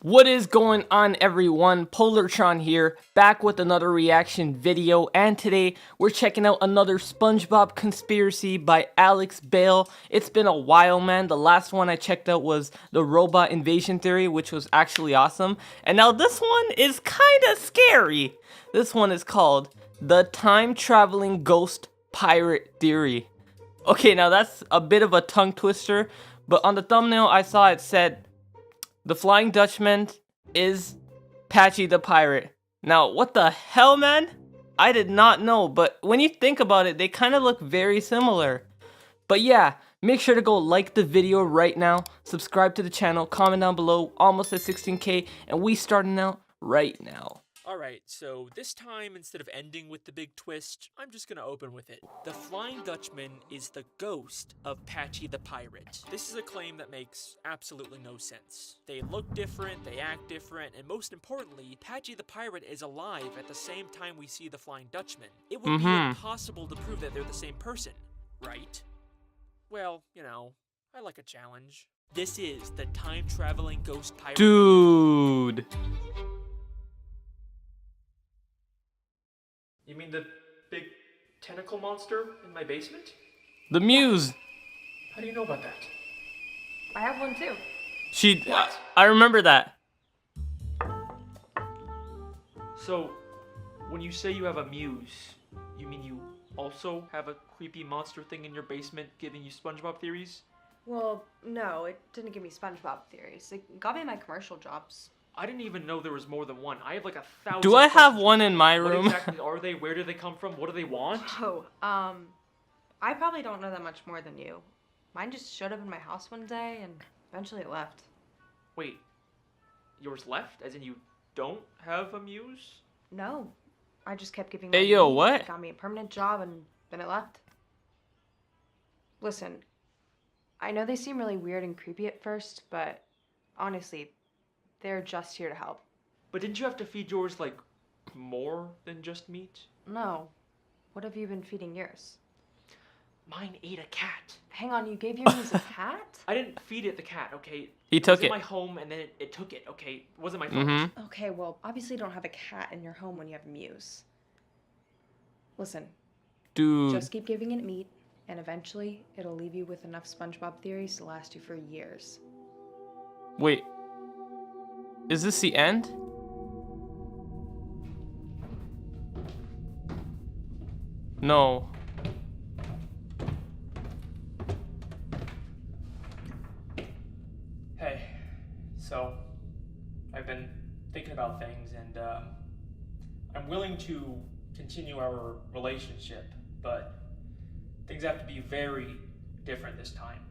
What is going on, everyone? Polartron here, back with another reaction video, and today we're checking out another SpongeBob conspiracy by Bale. It's been a while, man. The last one I checked out was the robot invasion theory, which was actually awesome. And now this one is kind of scary. This one is called the time-traveling ghost pirate theory. Okay, now that's a bit of a tongue twister, but on the thumbnail I saw it said the Flying Dutchman is Patchy the Pirate. Now, what the hell, man? I did not know, but when you think about it, they kind of look very similar. But yeah, make sure to go like the video right now, subscribe to the channel, comment down below, almost at 16K, and we starting out right now. Alright, so this time, instead of ending with the big twist, I'm just gonna open with it. The Flying Dutchman is the ghost of Patchy the Pirate. This is a claim that makes absolutely no sense. They look different, they act different, and most importantly, Patchy the Pirate is alive at the same time we see the Flying Dutchman. It would be impossible to prove that they're the same person, right? Well, you know, I like a challenge. This is the time-traveling ghost pirate. Dude. You mean the big tentacle monster in my basement? The Muse. How do you know about that? I have one too. I remember that. So, when you say you have a muse, you mean you also have a creepy monster thing in your basement giving you SpongeBob theories? Well, no, it didn't give me SpongeBob theories. It got me my commercial jobs. I didn't even know there was more than one. I have like 1,000. Do I have one in my room? What exactly are they? Where do they come from? What do they want? Oh, I probably don't know that much more than you. Mine just showed up in my house one day and eventually it left. Wait, yours left? As in you don't have a muse? No, I just kept giving. Hey, yo, what? It got me a permanent job and then it left. Listen, I know they seem really weird and creepy at first, but honestly, they're just here to help. But didn't you have to feed yours, like, more than just meat? No. What have you been feeding yours? Mine ate a cat. Hang on, you gave yours a cat? I didn't feed it the cat, okay? He took it. it. Was in my home, and then it took it, okay? It wasn't my fault. Okay, well, obviously you don't have a cat in your home when you have a muse. Listen. Dude. Just keep giving it meat, and eventually it'll leave you with enough SpongeBob theories to last you for years. Wait. Is this the end? No. Hey, so I've been thinking about things, and I'm willing to continue our relationship, but things have to be very different this time.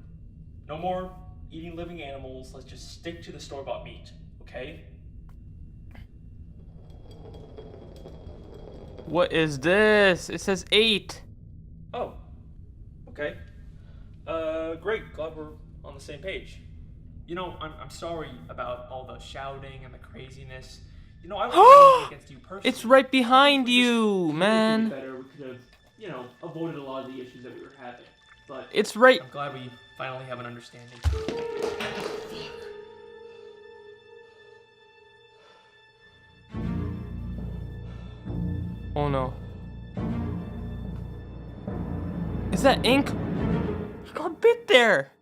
No more eating living animals. Let's just stick to the store-bought meat. Okay. What is this? It says 8. Oh. Okay. Great. Glad we're on the same page. You know, I'm sorry about all the shouting and the craziness. You know, I wasn't against you personally. It's right behind you, man. Better, we could have, you know, avoided a lot of the issues that we were having. But It's right. I'm glad we finally have an understanding. Oh no. Is that ink? He got bit there.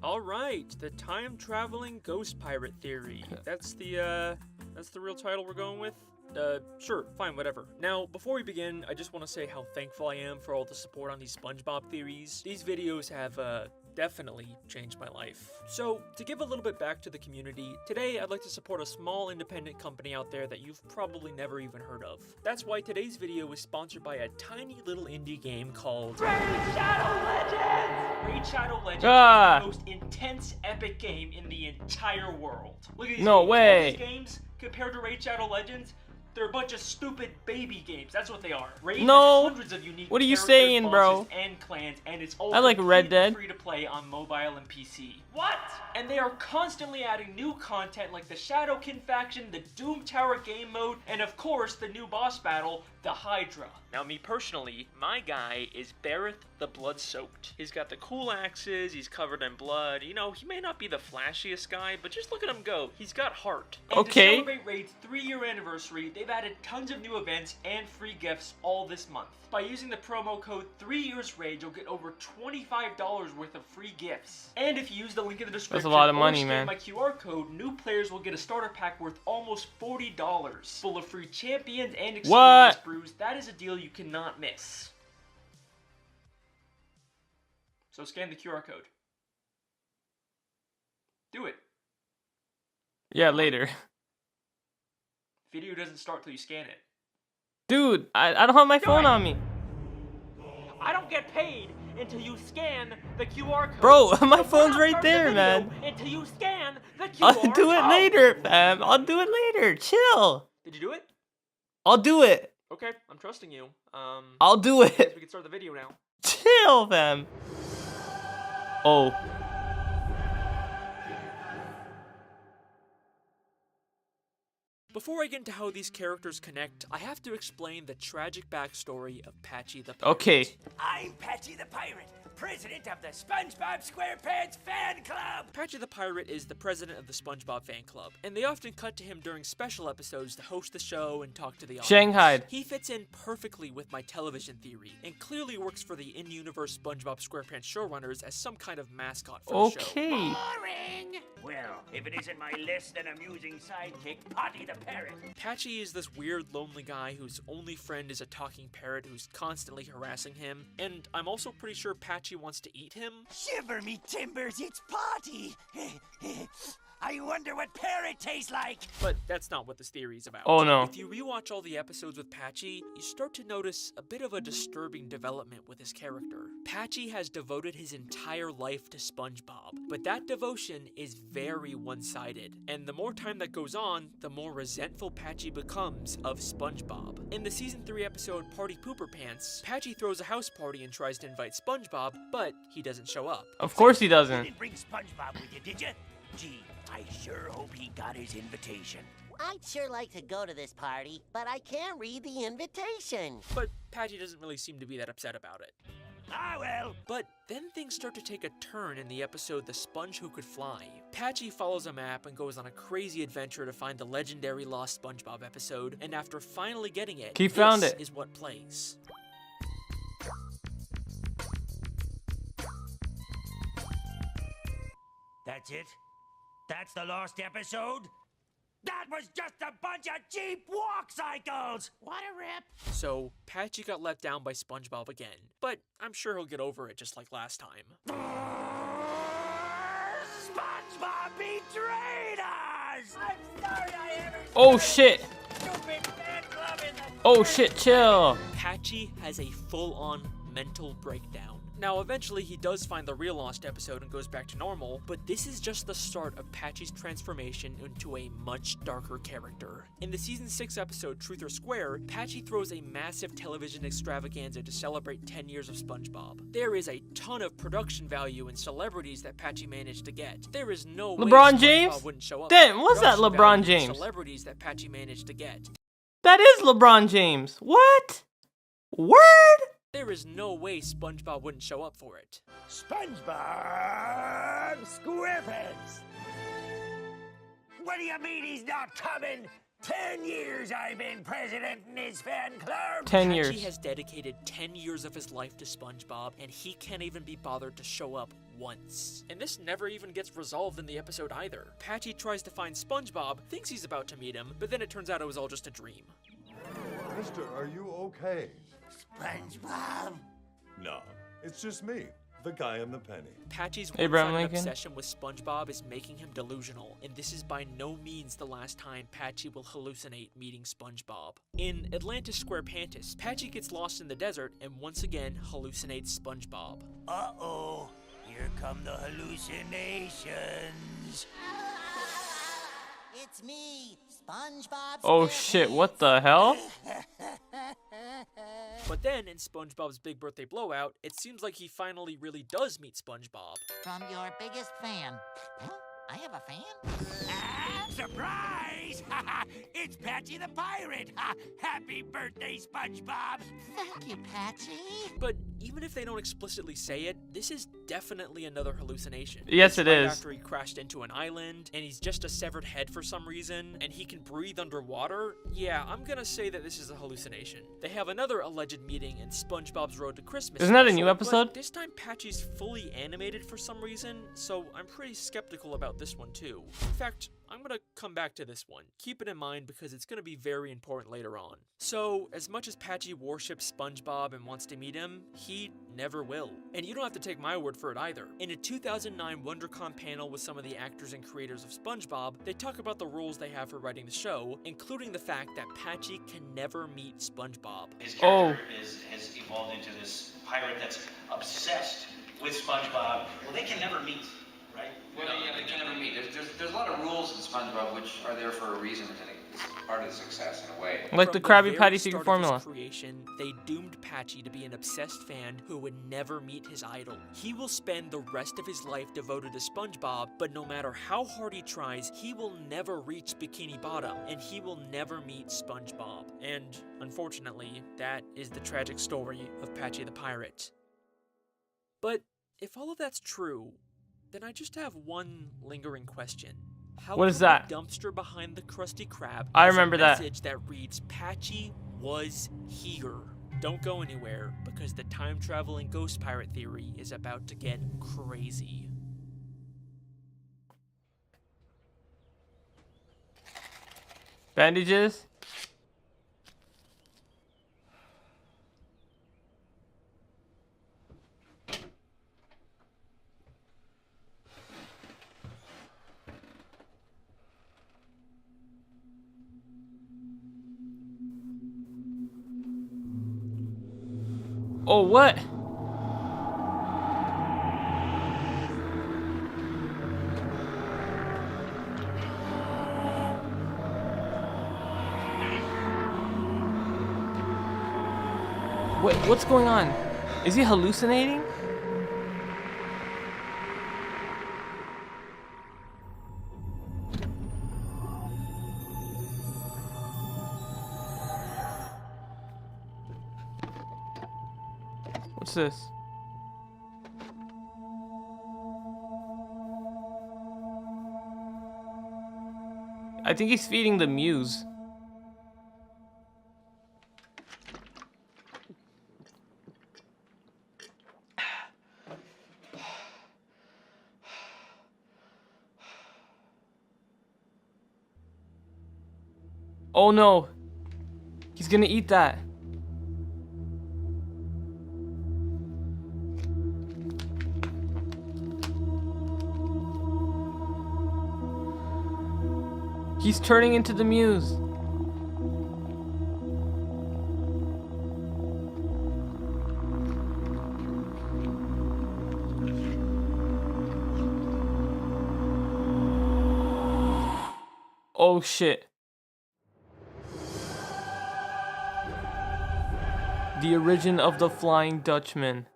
Alright, the time-traveling ghost pirate theory. That's the real title we're going with? Sure, fine, whatever. Now, before we begin, I just want to say how thankful I am for all the support on these SpongeBob theories. These videos have, definitely changed my life. So, to give a little bit back to the community, today I'd like to support a small independent company out there that you've probably never even heard of. That's why today's video is sponsored by a tiny little indie game called Raid Shadow Legends! Raid Shadow Legends is the most intense, epic game in the entire world. Look at these games. No way. All these games, compared to Raid Shadow Legends, They're a bunch of stupid baby games. That's what they are. Raid No. has hundreds of unique What are you characters, saying, bro? bosses, and clans, and it's all I like Red completely Dead. free to play on mobile and PC. What? And they are constantly adding new content like the Shadowkin faction, the Doom Tower game mode, and of course the new boss battle, the Hydra. Now me personally, my guy is Bareth the Blood-Soaked. He's got the cool axes, he's covered in blood. You know, he may not be the flashiest guy, but just look at him go. He's got heart. And Okay. to celebrate Raid's 3-year anniversary, they've added tons of new events and free gifts all this month. By using the promo code 3YearsRaid, you'll get over $25 worth of free gifts. And if you use the link in the description, That's a lot of or money, scan man. my QR code, new players will get a starter pack worth almost $40, full of free champions and experience What? brews. That is a deal you cannot miss. So scan the QR code. Do it. Yeah, later. Video doesn't start till you scan it. Dude, I don't have my phone on me. I don't get paid until you scan the QR code. Bro, my So phone's we're not right starting there, the video man. Until you scan the QR I'll do it code. later, fam. I'll do it later. Chill. Did you do it? I'll do it. Okay, I'm trusting you. I'll do I guess it. we can start the video now. Chill, fam. Oh. Before I get into how these characters connect, I have to explain the tragic backstory of Patchy the Pirate. Okay. I'm Patchy the Pirate, president of the SpongeBob SquarePants Fan Club! Patchy the Pirate is the president of the SpongeBob fan club, and they often cut to him during special episodes to host the show and talk to the audience. Shanghai. He fits in perfectly with my television theory, and clearly works for the in-universe SpongeBob SquarePants showrunners as some kind of mascot for the show. Okay. Boring! Well, if it isn't my less than amusing sidekick, Potty the Parrot. Patchy is this weird, lonely guy whose only friend is a talking parrot who's constantly harassing him, and I'm also pretty sure Patchy wants to eat him. Shiver me timbers, it's Potty! I wonder what parrot tastes like! But that's not what this theory is about. Oh, no. If you rewatch all the episodes with Patchy, you start to notice a bit of a disturbing development with his character. Patchy has devoted his entire life to SpongeBob, but that devotion is very one-sided. And the more time that goes on, the more resentful Patchy becomes of SpongeBob. In the season 3 episode Party Pooper Pants, Patchy throws a house party and tries to invite SpongeBob, but he doesn't show up. Of course he You doesn't. didn't bring SpongeBob with you, did you? Gee, I sure hope he got his invitation. I'd sure like to go to this party, but I can't read the invitation. But Patchy doesn't really seem to be that upset about it. Ah, well. But then things start to take a turn in the episode The Sponge Who Could Fly. Patchy follows a map and goes on a crazy adventure to find the legendary Lost SpongeBob episode, and after finally getting it, He found this it. is what plays. That's it? That's the lost episode? That was just a bunch of cheap walk cycles! What a rip! So, Patchy got let down by SpongeBob again, but I'm sure he'll get over it just like last time. SpongeBob betrayed us! I'm sorry I ever Oh, shit. stupid fan club in the Oh, shit. Chill. Patchy has a full-on mental breakdown. Now, eventually he does find the real Lost episode and goes back to normal, but this is just the start of Patchy's transformation into a much darker character. In the season 6 episode Truth or Square, Patchy throws a massive television extravaganza to celebrate 10 years of SpongeBob. There is a ton of production value and celebrities that Patchy managed to get. There is no way LeBron SpongeBob James? wouldn't show up. Damn, what's that, Production LeBron value and James? Celebrities that Patchy managed to get. That is LeBron James. What? Word? There is no way SpongeBob wouldn't show up for it. SpongeBob SquarePants! What do you mean he's not coming? 10 years I've been president in his fan club! 10 Patchy years. has dedicated 10 years of his life to SpongeBob, and he can't even be bothered to show up once. And this never even gets resolved in the episode either. Patchy tries to find SpongeBob, thinks he's about to meet him, but then it turns out it was all just a dream. Mister, are you okay? SpongeBob! No, it's just me, the guy in the penny. Patchy's Abraham one-sided Lincoln. obsession with SpongeBob is making him delusional, and this is by no means the last time Patchy will hallucinate meeting SpongeBob. In Atlantis SquarePantis, Patchy gets lost in the desert and once again hallucinates SpongeBob. Uh-oh, here come the hallucinations. It's me, SpongeBob's Oh bare shit, what hands. the hell? But then, in SpongeBob's Big Birthday Blowout, it seems like he finally really does meet SpongeBob. From your biggest fan. Huh? I have a fan? Surprise! It's Patchy the Pirate! Happy birthday, SpongeBob! Thank you, Patchy. But even if they don't explicitly say it, this is definitely another hallucination. Yes, It's it right is. after he crashed into an island, and he's just a severed head for some reason, and he can breathe underwater. Yeah, I'm gonna say that this is a hallucination. They have another alleged meeting in SpongeBob's Road to Christmas. Isn't that a special, new episode? But this time Patchy's fully animated for some reason, so I'm pretty skeptical about this one too. In fact, I'm gonna come back to this one. Keep it in mind because it's gonna be very important later on. So, as much as Patchy worships SpongeBob and wants to meet him, he never will. And you don't have to take my word for it either. In a 2009 WonderCon panel with some of the actors and creators of SpongeBob, they talk about the rules they have for writing the show, including the fact that Patchy can never meet SpongeBob. His character has evolved into this pirate that's obsessed with SpongeBob. Well, they can never meet, right? Well, yeah, they can never meet. There's a lot of rules in SpongeBob which are there for a reason, which I think is part of the success in a way. Like the From Krabby very Patty start secret of formula. his creation, they doomed Patchy to be an obsessed fan who would never meet his idol. He will spend the rest of his life devoted to SpongeBob, but no matter how hard he tries, he will never reach Bikini Bottom, and he will never meet SpongeBob. And unfortunately, that is the tragic story of Patchy the Pirate. But if all of that's true, then I just have one lingering question. How What is come that? the dumpster behind the Krusty Krab I has a remember that. message that reads, Patchy was here. Don't go anywhere, because the time-traveling ghost pirate theory is about to get crazy. Bandages? Oh, what? Wait, what's going on? Is he hallucinating? What's this? I think he's feeding the muse. Oh no. He's gonna eat that. He's turning into the muse. Oh shit. The origin of the Flying Dutchman.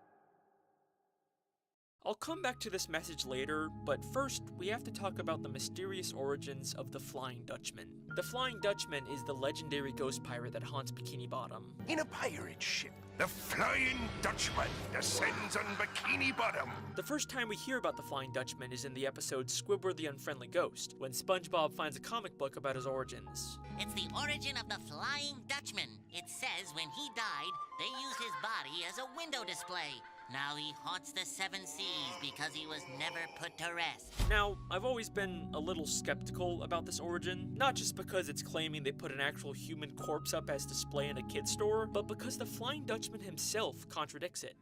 I'll come back to this message later, but first, we have to talk about the mysterious origins of the Flying Dutchman. The Flying Dutchman is the legendary ghost pirate that haunts Bikini Bottom. In a pirate ship, the Flying Dutchman descends on Bikini Bottom. The first time we hear about the Flying Dutchman is in the episode Squidward the Unfriendly Ghost, when SpongeBob finds a comic book about his origins. It's the origin of the Flying Dutchman. It says when he died, they used his body as a window display. Now he haunts the seven seas because he was never put to rest. Now, I've always been a little skeptical about this origin, not just because it's claiming they put an actual human corpse up as display in a kid's store, but because the Flying Dutchman himself contradicts it.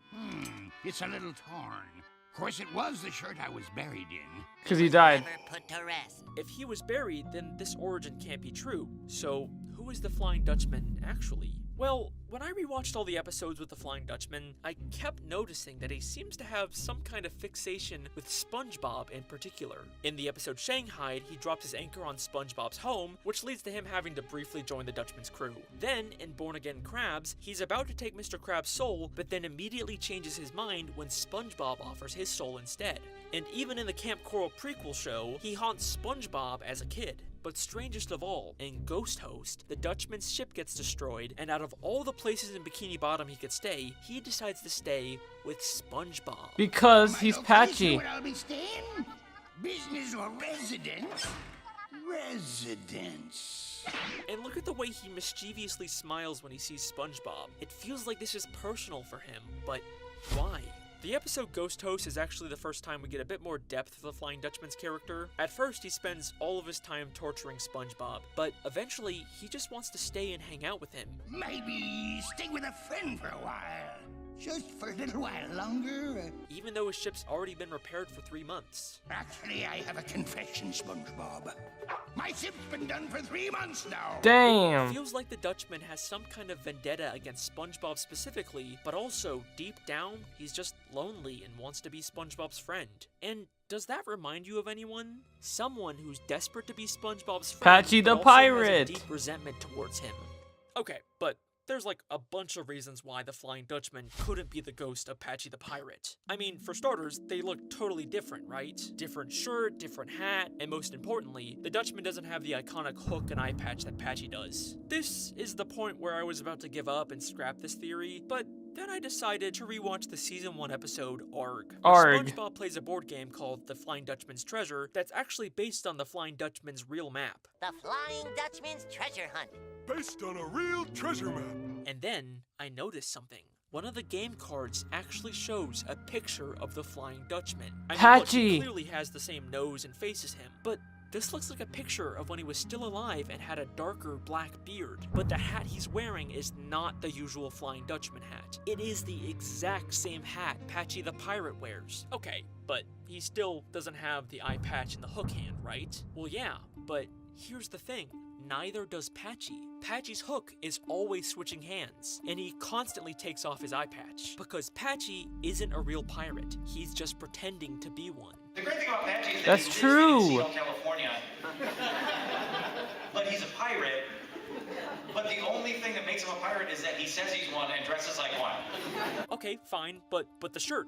It's a little torn. Of course, it was the shirt I was buried in. Because he died. Never put to rest. If he was buried, then this origin can't be true. So, who is the Flying Dutchman actually? Well, when I rewatched all the episodes with the Flying Dutchman, I kept noticing that he seems to have some kind of fixation with SpongeBob in particular. In the episode Shanghai, he drops his anchor on SpongeBob's home, which leads to him having to briefly join the Dutchman's crew. Then, in Born Again Krabs, he's about to take Mr. Krabs' soul, but then immediately changes his mind when SpongeBob offers his soul instead. And even in the Camp Coral prequel show, he haunts SpongeBob as a kid. But strangest of all, in Ghost Host, the Dutchman's ship gets destroyed, and out of all the places in Bikini Bottom he could stay, he decides to stay with SpongeBob. Because he's patchy. Where I'll be staying? Business or residence? Residence. And look at the way he mischievously smiles when he sees SpongeBob. It feels like this is personal for him, but why? The episode Ghost Host is actually the first time we get a bit more depth of the Flying Dutchman's character. At first, he spends all of his time torturing SpongeBob, but eventually, he just wants to stay and hang out with him. Maybe stay with a friend for a while. Just for a little while longer. Even though his ship's already been repaired for 3 months. Actually, I have a confession, SpongeBob. My ship's been done for 3 months now. It Damn. feels like the Dutchman has some kind of vendetta against SpongeBob specifically, but also, deep down, he's just lonely and wants to be SpongeBob's friend. And does that remind you of anyone? Someone who's desperate to be SpongeBob's friend, Patchy but the also has a Pirate. deep resentment towards him. Okay, but there's like a bunch of reasons why the Flying Dutchman couldn't be the ghost of Patchy the Pirate. I mean, for starters, they look totally different, right? Different shirt, different hat, and most importantly, the Dutchman doesn't have the iconic hook and eye patch that Patchy does. This is the point where I was about to give up and scrap this theory, but then I decided to rewatch the season 1 episode Arg. Where SpongeBob plays a board game called The Flying Dutchman's Treasure that's actually based on the Flying Dutchman's real map. The Flying Dutchman's Treasure Hunt. Based on a real treasure map. And then I noticed something. One of the game cards actually shows a picture of the Flying Dutchman. I mean, look, Patchy. he clearly has the same nose and face as him, but this looks like a picture of when he was still alive and had a darker black beard. But the hat he's wearing is not the usual Flying Dutchman hat. It is the exact same hat Patchy the Pirate wears. Okay, but he still doesn't have the eye patch and the hook hand, right? Well, yeah, but here's the thing. Neither does Patchy. Patchy's hook is always switching hands, and he constantly takes off his eye patch, because Patchy isn't a real pirate. He's just pretending to be one. The great thing about Patchy is that That's he lives true. in Seattle, California. But he's a pirate. But the only thing that makes him a pirate is that he says he's one and dresses like one. Okay, fine, but the shirt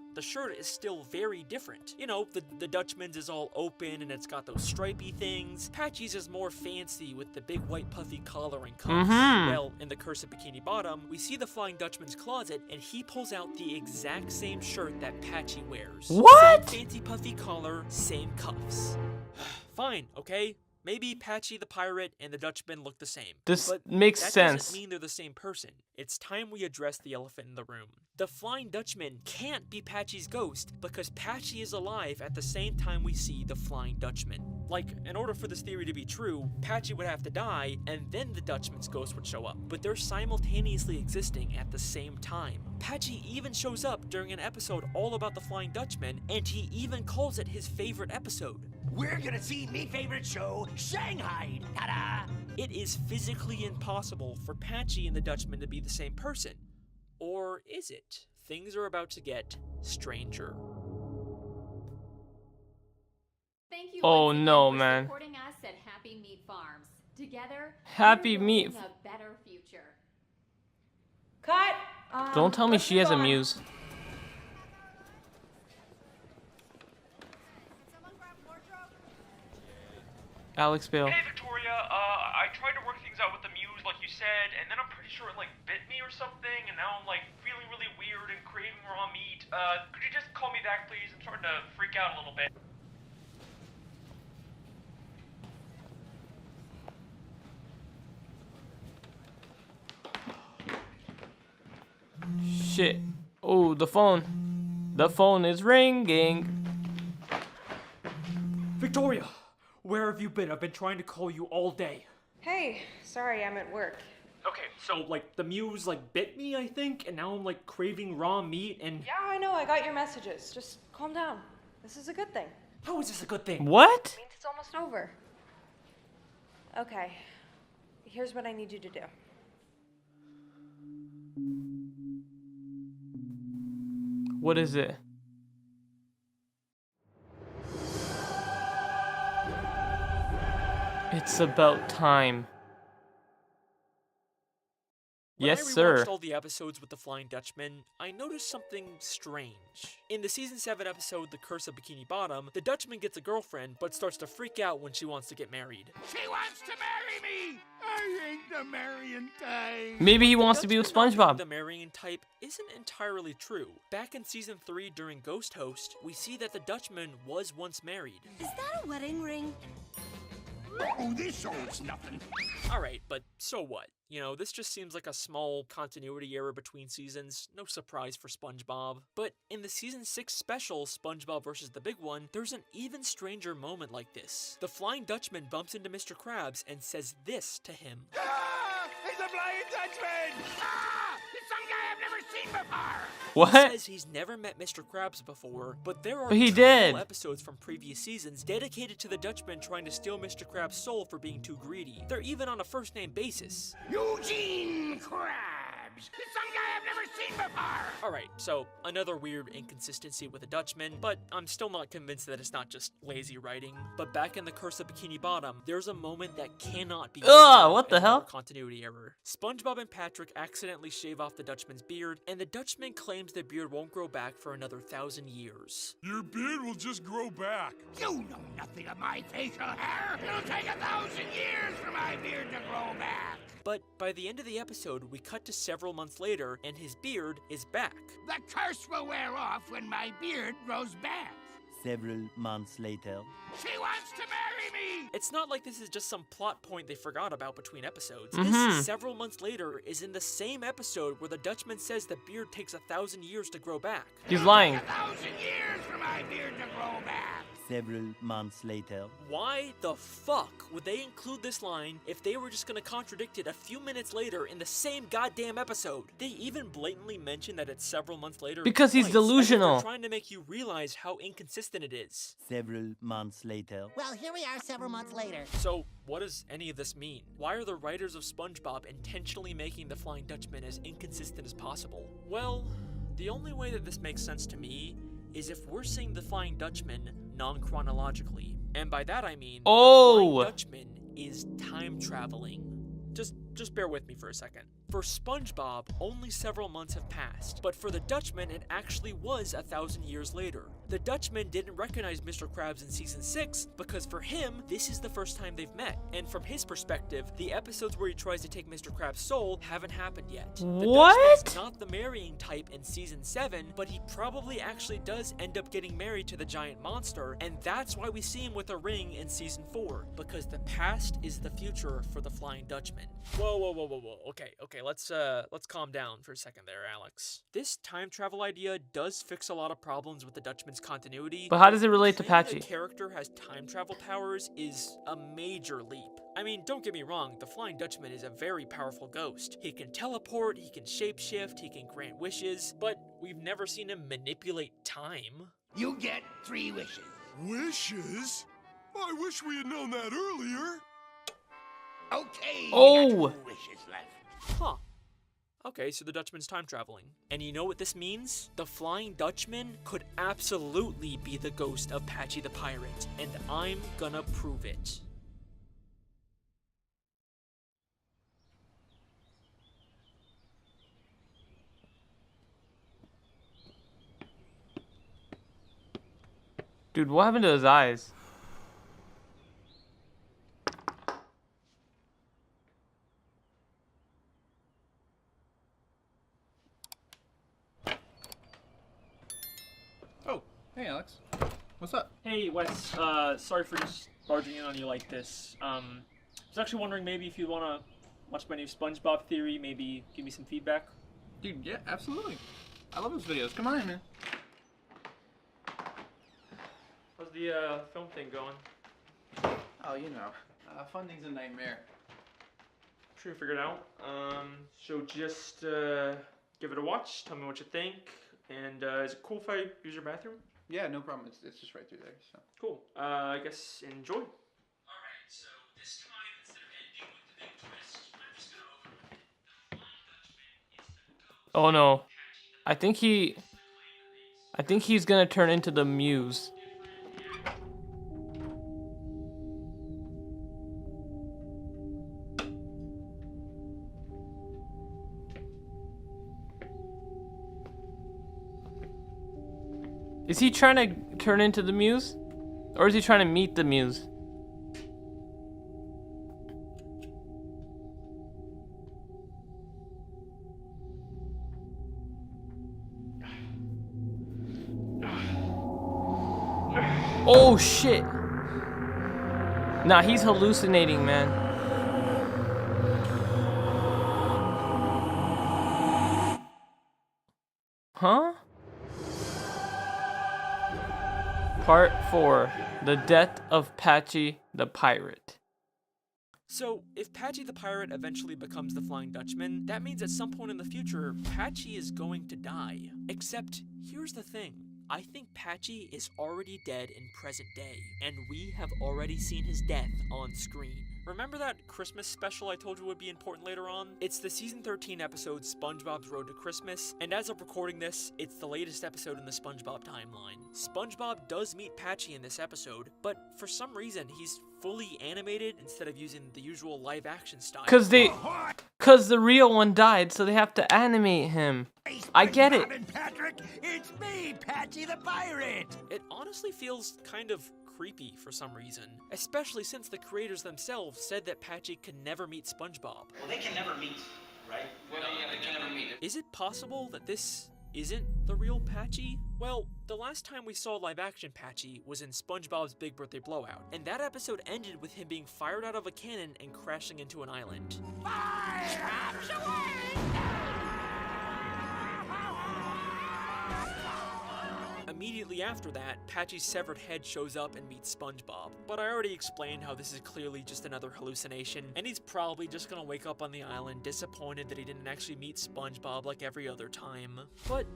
is still very different. You know, the Dutchman's is all open and it's got those stripy things. Patchy's is more fancy with the big white puffy collar and cuffs. Well, in the Curse of Bikini Bottom, we see the Flying Dutchman's closet and he pulls out the exact same shirt that Patchy wears. What? Same fancy puffy collar, same cuffs. Fine, okay? Maybe Patchy the Pirate and the Dutchman look the same. This but makes that sense. doesn't mean they're the same person. It's time we address the elephant in the room. The Flying Dutchman can't be Patchy's ghost because Patchy is alive at the same time we see the Flying Dutchman. Like, in order for this theory to be true, Patchy would have to die and then the Dutchman's ghost would show up. But they're simultaneously existing at the same time. Patchy even shows up during an episode all about the Flying Dutchman, and he even calls it his favorite episode. We're gonna see me favorite show, Shanghai. Ta-da! It is physically impossible for Patchy and the Dutchman to be the same person. Or is it? Things are about to get stranger. Thank you Oh, once again no, for man. supporting us at Happy Meat Farms. Together, Happy we're Meat building a better future. Cut! Don't tell me what's she has a going on? muse. Alex Bale. Hey Victoria, I tried to work things out with the muse like you said, and then I'm pretty sure it like bit me or something, and now I'm like feeling really weird and craving raw meat. Could you just call me back please? I'm starting to freak out a little bit. Shit. Oh, the phone. The phone is ringing. Victoria, where have you been? I've been trying to call you all day. Hey, sorry, I'm at work. Okay, so like the muse like bit me, I think, and now I'm like craving raw meat and Yeah, I know, I got your messages. Just calm down. This is a good thing. how is this a good thing? What? Means it's almost over. Okay, here's what I need you to do. What is it? It's about time. Yes, When I sir. rewatched all the episodes with the Flying Dutchman, I noticed something strange. In the season 7 episode, The Curse of Bikini Bottom, the Dutchman gets a girlfriend, but starts to freak out when she wants to get married. She wants to marry me! I ain't the marrying type. Maybe he wants to be with Dutchman not being SpongeBob. The marrying type isn't entirely true. Back in season 3 during Ghost Host, we see that the Dutchman was once married. Is that a wedding ring? Oh, this holds nothing. Alright, but so what? You know, this just seems like a small continuity error between seasons, no surprise for SpongeBob. But in the season 6 special, SpongeBob vs. the Big One, there's an even stranger moment like this. The Flying Dutchman bumps into Mr. Krabs and says this to him. Ah! It's a Flying Dutchman! Ah! It's some guy I've never seen before! What? He says he's never met Mr. Krabs before, but there are But he two did. full episodes from previous seasons dedicated to the Dutchman trying to steal Mr. Krabs' soul for being too greedy. They're even on a first-name basis. Eugene Krabs! It's some guy I've never seen before! Alright, so another weird inconsistency with the Dutchman, but I'm still not convinced that it's not just lazy writing. But back in The Curse of Bikini Bottom, there's a moment that cannot be Ugh, what the another hell? continuity error. SpongeBob and Patrick accidentally shave off the Dutchman's beard, and the Dutchman claims the beard won't grow back for another 1,000 years. Your beard will just grow back. You know nothing of my facial hair! It'll take 1,000 years for my beard to grow back! But by the end of the episode, we cut to several months later, and his beard is back. The curse will wear off when my beard grows back. Several months later. She wants to marry me! It's not like this is just some plot point they forgot about between episodes. Mhm. This, several months later, is in the same episode where the Dutchman says the beard takes 1,000 years to grow back. He's lying. 1,000 years for my beard to grow back! Several months later. Why the fuck would they include this line if they were just gonna contradict it a few minutes later in the same goddamn episode? They even blatantly mention that it's several months later. Because he's twice, as if delusional. they're trying to make you realize how inconsistent it is. Several months later. Well, here we are several months later. So, what does any of this mean? Why are the writers of SpongeBob intentionally making the Flying Dutchman as inconsistent as possible? Well, the only way that this makes sense to me is if we're seeing the Flying Dutchman non-chronologically. And by that I mean, the Flying Dutchman is time traveling. Just bear with me for a second. For SpongeBob, only several months have passed, but for the Dutchman, it actually was 1,000 years later. The Dutchman didn't recognize Mr. Krabs in season 6 because for him, this is the first time they've met. And from his perspective, the episodes where he tries to take Mr. Krabs' soul haven't happened yet. The Dutchman's not the marrying type in season 7, but he probably actually does end up getting married to the giant monster, and that's why we see him with a ring in season 4, because the past is the future for the Flying Dutchman. Whoa. Okay, let's calm down for a second there, Alex. This time travel idea does fix a lot of problems with the Dutchman's continuity. But how does it relate to Claiming Patchy? The character has time travel powers is a major leap. I mean, don't get me wrong, the Flying Dutchman is a very powerful ghost. He can teleport, he can shapeshift, he can grant wishes, but we've never seen him manipulate time. You get 3 wishes. Wishes? I wish we had known that earlier. Okay, Oh. you got 2 wishes left. Huh. Okay, so the Dutchman's time traveling. And you know what this means? The Flying Dutchman could absolutely be the ghost of Patchy the Pirate, and I'm gonna prove it. Dude, what happened to his eyes? Oh, hey Alex. What's up? Hey Wes, sorry for just barging in on you like this. I was actually wondering maybe if you wanna watch my new SpongeBob theory, maybe give me some feedback. Dude, yeah, absolutely. I love those videos. Come on in, man. How's the film thing going? Oh, you know, funding's a nightmare. Sure you figured it out. So just give it a watch, tell me what you think, and is it cool if I use your bathroom? Yeah, no problem. It's just right through there. So cool. I guess enjoy. Alright, so this time instead of ending with the big twist, I'm just gonna open with it. The Flying Dutchman is the ghost. Oh no. I think he... I think he's gonna turn into the Muse. Is he trying to turn into the Muse? Or is he trying to meet the Muse? Oh shit! Nah, he's hallucinating, man. Huh? Part 4. The Death of Patchy the Pirate. So, if Patchy the Pirate eventually becomes the Flying Dutchman, that means at some point in the future, Patchy is going to die. Except, here's the thing. I think Patchy is already dead in present day, and we have already seen his death on screen. Remember that Christmas special I told you would be important later on? It's the season 13 episode SpongeBob's Road to Christmas, and as of recording this, it's the latest episode in the SpongeBob timeline. SpongeBob does meet Patchy in this episode, but for some reason he's fully animated instead of using the usual live action style. Cause the real one died, so they have to animate him. I get it. Patrick, it's me, Patchy the Pirate. It honestly feels kind of creepy for some reason, especially since the creators themselves said that Patchy could never meet SpongeBob. Well, they can never meet, right? Well, yeah, they can never meet. Is it possible that this isn't the real Patchy? Well, the last time we saw live-action Patchy was in SpongeBob's Big Birthday Blowout, and that episode ended with him being fired out of a cannon and crashing into an island. Immediately after that, Patchy's severed head shows up and meets SpongeBob. But I already explained how this is clearly just another hallucination, and he's probably just gonna wake up on the island disappointed that he didn't actually meet SpongeBob like every other time. But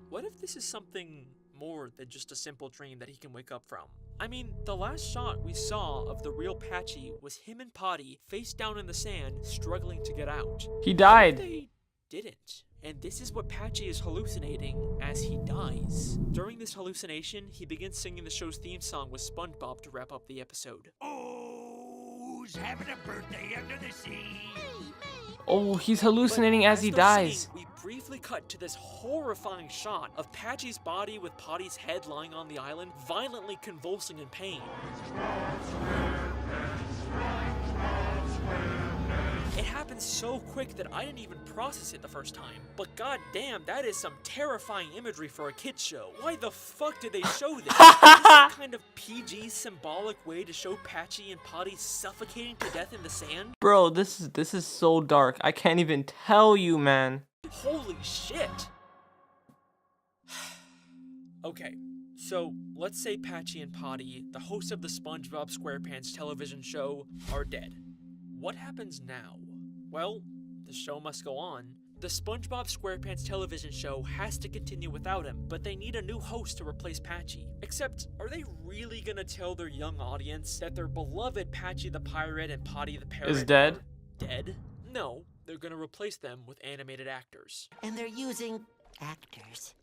what if this is something more than just a simple dream that he can wake up from? I mean, the last shot we saw of the real Patchy was him and Potty face down in the sand, struggling to get out. He died. What if they didn't? And this is what Patchy is hallucinating as he dies. During this hallucination, he begins singing the show's theme song with SpongeBob to wrap up the episode. Oh, who's having a birthday under the sea? Oh, he's hallucinating as he they're dies. singing, we briefly cut to this horrifying shot of Patchy's body with Potty's head lying on the island, violently convulsing in pain. It happened so quick that I didn't even process it the first time. But goddamn, that is some terrifying imagery for a kid's show. Why the fuck did they show this? Is this some kind of PG symbolic way to show Patchy and Potty suffocating to death in the sand? Bro, this is so dark. I can't even tell you, man. Holy shit! Okay, so let's say Patchy and Potty, the hosts of the SpongeBob SquarePants television show, are dead. What happens now? Well, the show must go on. The SpongeBob SquarePants television show has to continue without him, but they need a new host to replace Patchy. Except, are they really gonna tell their young audience that their beloved Patchy the Pirate and Potty the Parrot is dead? are dead? No, they're gonna replace them with animated actors. And they're using actors.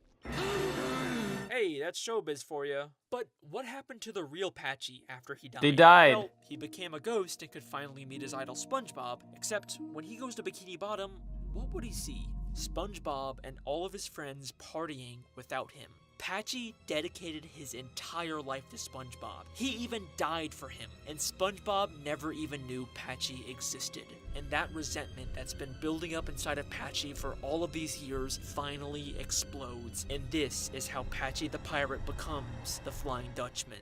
Hey, that's showbiz for you. But what happened to the real Patchy after he died? They died. Well, he became a ghost and could finally meet his idol SpongeBob, except when he goes to Bikini Bottom, what would he see? SpongeBob and all of his friends partying without him. Patchy dedicated his entire life to SpongeBob. He even died for him, and SpongeBob never even knew Patchy existed. And that resentment that's been building up inside of Patchy for all of these years finally explodes. And this is how Patchy the Pirate becomes the Flying Dutchman.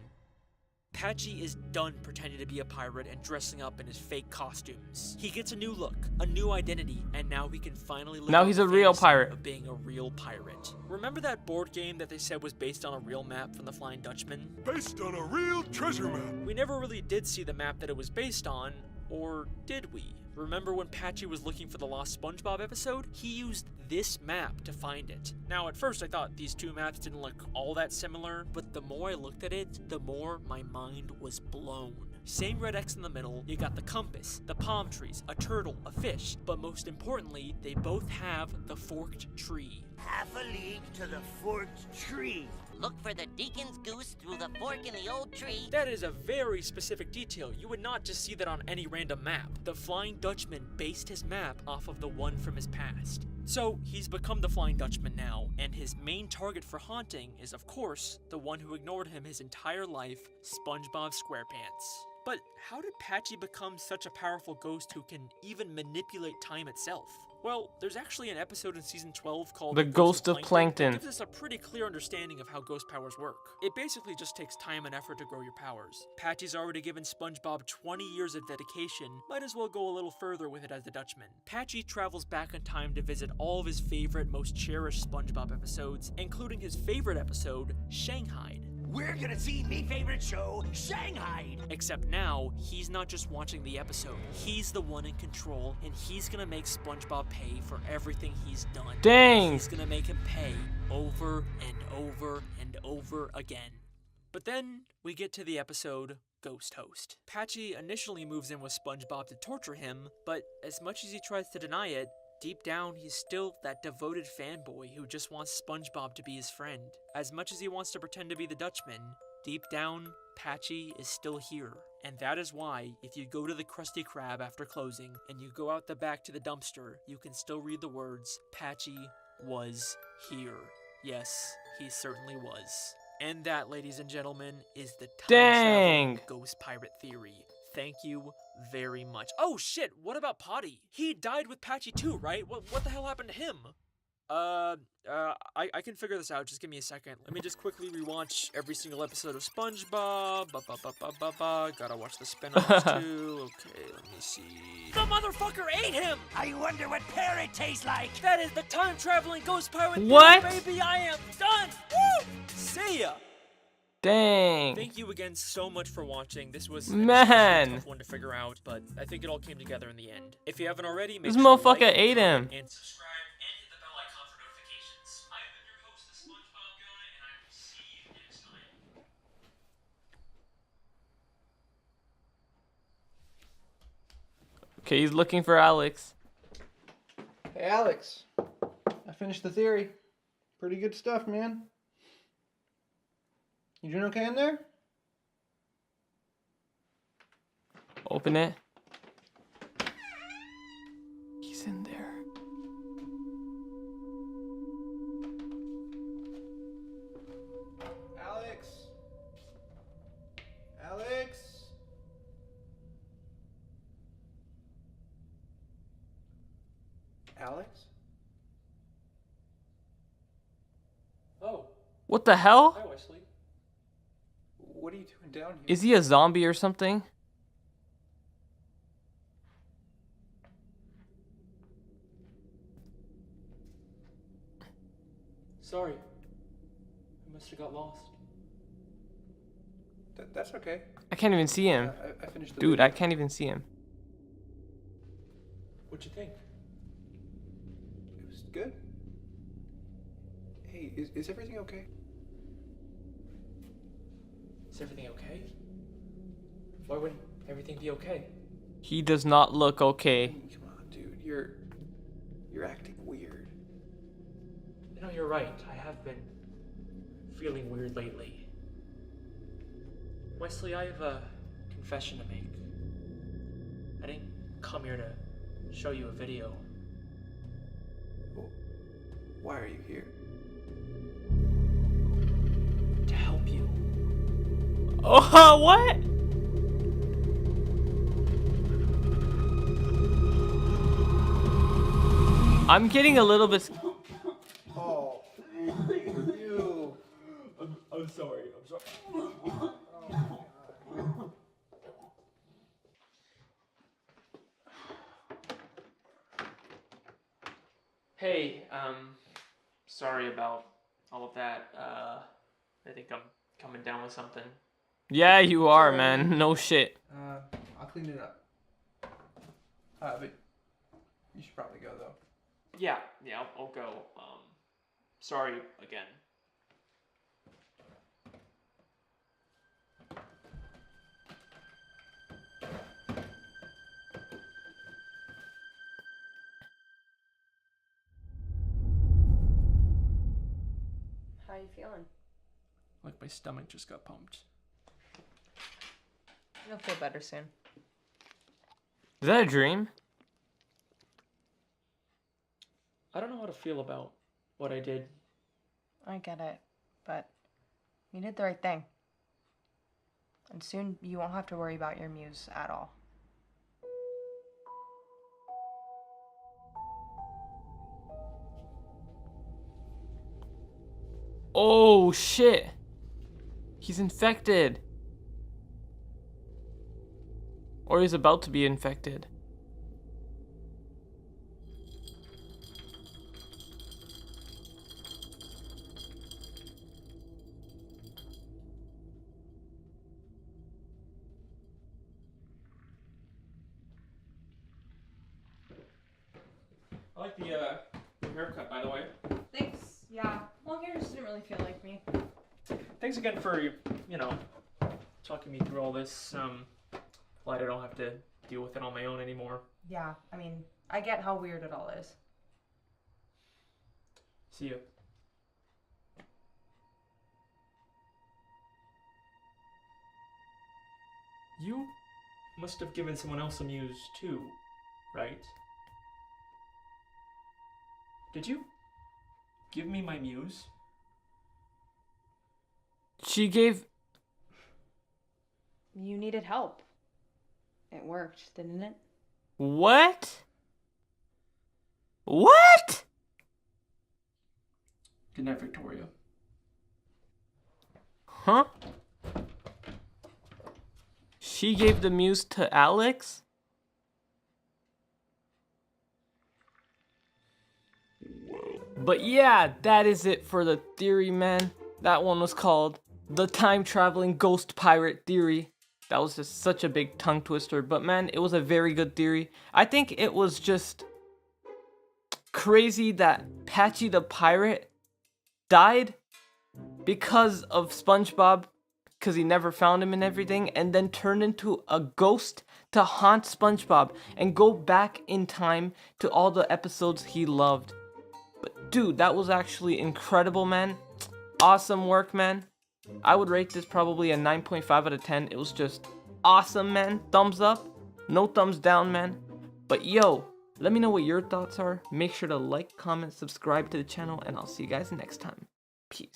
Patchy is done pretending to be a pirate and dressing up in his fake costumes. He gets a new look, a new identity, and now he can finally live Now out he's the a real fantasy pirate. of being a real pirate. Remember that board game that they said was based on a real map from the Flying Dutchman? Based on a real treasure map. We never really did see the map that it was based on, or did we? Remember when Patchy was looking for the Lost SpongeBob episode? He used this map to find it. Now, at first I thought these two maps didn't look all that similar, but the more I looked at it, the more my mind was blown. Same red X in the middle, you got the compass, the palm trees, a turtle, a fish, but most importantly, they both have the forked tree. Half a league to the forked tree. Look for the deacon's goose through the fork in the old tree. That is a very specific detail. You would not just see that on any random map. The Flying Dutchman based his map off of the one from his past. So, he's become the Flying Dutchman now, and his main target for haunting is, of course, the one who ignored him his entire life, SpongeBob SquarePants. But how did Patchy become such a powerful ghost who can even manipulate time itself? Well, there's actually an episode in season 12 called The Ghost of Plankton. that gives us a pretty clear understanding of how ghost powers work. It basically just takes time and effort to grow your powers. Patchy's already given SpongeBob 20 years of dedication, might as well go a little further with it as the Dutchman. Patchy travels back in time to visit all of his favorite, most cherished SpongeBob episodes, including his favorite episode, Shanghai. We're gonna see me favorite show, Shanghai. Except now, he's not just watching the episode. He's the one in control, and he's gonna make SpongeBob pay for everything he's done. Dang! He's gonna make him pay over and over and over again. But then, we get to the episode, Ghost Host. Patchy initially moves in with SpongeBob to torture him, but as much as he tries to deny it, deep down, he's still that devoted fanboy who just wants SpongeBob to be his friend. As much as he wants to pretend to be the Dutchman, deep down, Patchy is still here. And that is why, if you go to the Krusty Krab after closing, and you go out the back to the dumpster, you can still read the words, Patchy was here. Yes, he certainly was. And that, ladies and gentlemen, is the time-traveling ghost pirate theory. Thank you very much. Oh shit, what about Potty? He died with Patchy too, right? What the hell happened to him? I can figure this out. Just give me a second. Let me just quickly rewatch every single episode of SpongeBob. Gotta watch the spin-offs too. Okay, let me see. The motherfucker ate him! I wonder what parrot tastes like. That is the time-traveling ghost pirate What? theory, baby! I am done! Woo! See ya! Dang. Thank you again so much for watching. This was Man. a tough one to figure out, but I think it all came together in the end. If you haven't already, make This sure to motherfucker like, ate him. and subscribe and hit the bell icon for notifications. I have been your host, the SpongeBob Guy, and I will see you next time. Okay, he's looking for Alex. Hey, Alex. I finished the theory. Pretty good stuff, man. You doing okay in there? Open it. He's in there. Alex? Alex? Alex? Oh. What the hell? Hi, Wesley. What are you doing down here? Is he a zombie or something? Sorry. I must have got lost. That's okay. I can't even see him. I finished the Dude, video. I can't even see him. What'd you think? It was good. Hey, is everything okay? Is everything okay? Why wouldn't everything be okay? He does not look okay. Come on, dude. You're acting weird. You know, you're right. I have been feeling weird lately. Wesley, I have a confession to make. I didn't come here to show you a video. Well, why are you here? To help you. Oh, what? I'm getting a little bit. Oh, you. I'm sorry. I'm sorry. Hey, sorry about all of that. I think I'm coming down with something. Yeah, you are, man. No shit. I'll clean it up. But you should probably go though. Yeah, I'll go. Sorry again. How you feeling? Like my stomach just got pumped. You'll feel better soon. Is that a dream? I don't know how to feel about what I did. I get it, but you did the right thing. And soon you won't have to worry about your muse at all. Oh shit. He's infected. Or he's about to be infected. I like the haircut, by the way. Thanks. Yeah. Long hair just didn't really feel like me. Thanks again for, you know, talking me through all this. Glad I don't have to deal with it on my own anymore. Yeah, I mean, I get how weird it all is. See ya. You must have given someone else a muse too, right? Did you give me my muse? She gave... You needed help. It worked, didn't it? What? What? Good night, Victoria. Huh? She gave the muse to Alex? But yeah, that is it for the theory, man. That one was called the time traveling ghost pirate theory. That was just such a big tongue twister, but man, it was a very good theory. I think it was just crazy that Patchy the pirate died because of SpongeBob, because he never found him and everything, and then turned into a ghost to haunt SpongeBob and go back in time to all the episodes he loved. But dude, that was actually incredible, man. Awesome work, man. I would rate this probably a 9.5 out of 10. It was just awesome, man. Thumbs up, no thumbs down, man. But yo, let me know what your thoughts are. Make sure to like, comment, subscribe to the channel, and I'll see you guys next time. Peace.